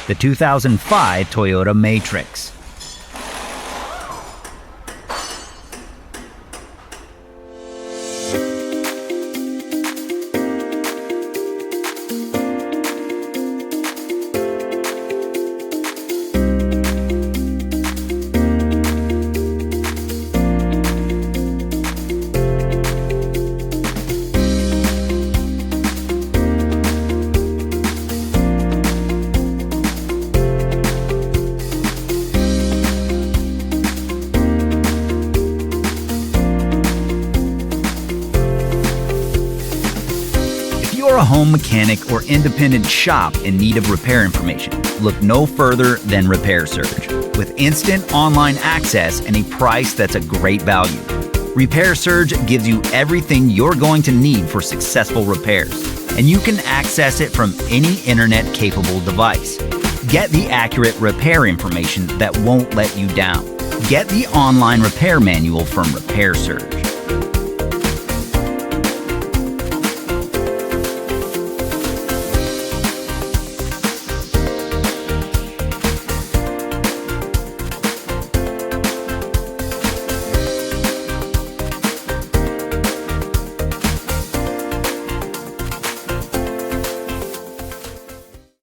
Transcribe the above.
the 2005 Toyota Matrix. If you're a home mechanic or independent shop in need of repair information, look no further than Repair Surge. With instant online access and a price that's a great value, Repair Surge gives you everything you're going to need for successful repairs, and you can access it from any internet-capable device. Get the accurate repair information that won't let you down. Get the online repair manual from Repair Surge.